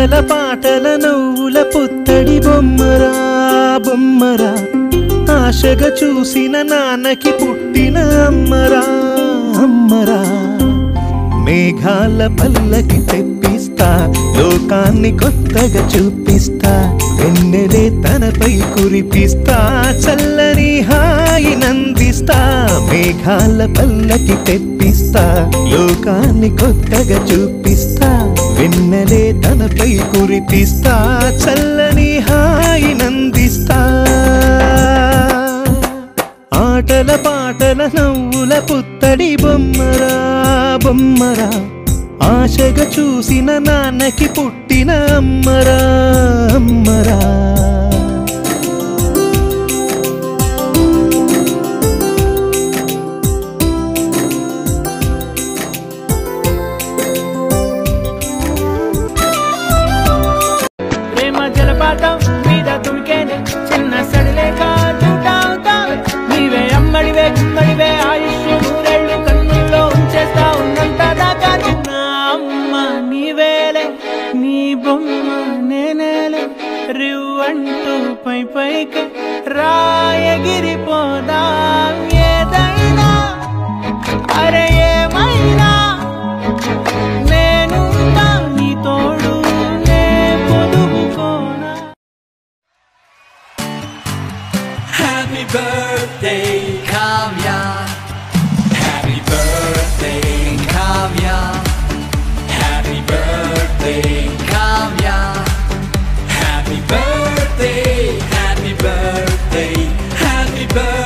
ఆటల పాటల నవ్వుల పుత్తడి బొమ్మరా బొమ్మరా ఆశగా చూసిన నాన్నకి పుట్టిన అమ్మరా అమ్మరా మేఘాల పల్లకి తెప్పిస్తా లోకాన్ని కొత్తగా చూపిస్తా వెన్నెలే తనపై కురిపిస్తా చల్లని హాయి నందిస్తా మేఘాల పల్లకి తెప్పిస్తా లోకాన్ని కొత్తగా చూపిస్తా వెన్నెలే తనపై కురిపిస్తా చల్లని హాయి నందిస్తా ఆటల పాటల నవ్వుల పుత్తడి బొమ్మరా బొమ్మరా ఆశగా చూసిన నాన్నకి పుట్టిన అమ్మరా అమ్మరా ప్రేమ జలపాతం మీద తుడికేనే చిన్న సడిలేక చూటావుతావే నీవే అమ్మడివే గుమ్మడివే ఆయుష్ నూరేళ్ళు కన్నుల్లో ఉంచేస్తా ఉన్నంత దాకా నా అమ్మ నీవేలే నీ బొమ్మ నేనేలే రివ్వంటూ పై పైకి రాయగిరిపోదా ఏదైనా అరే ఏమైనా నేను నీ తోడు నే పొదుపుకోనా. Happy birthday, Kavya. Happy birthday, Kavya. Happy birthday, Kavya. Happy birthday, happy birthday, happy birthday.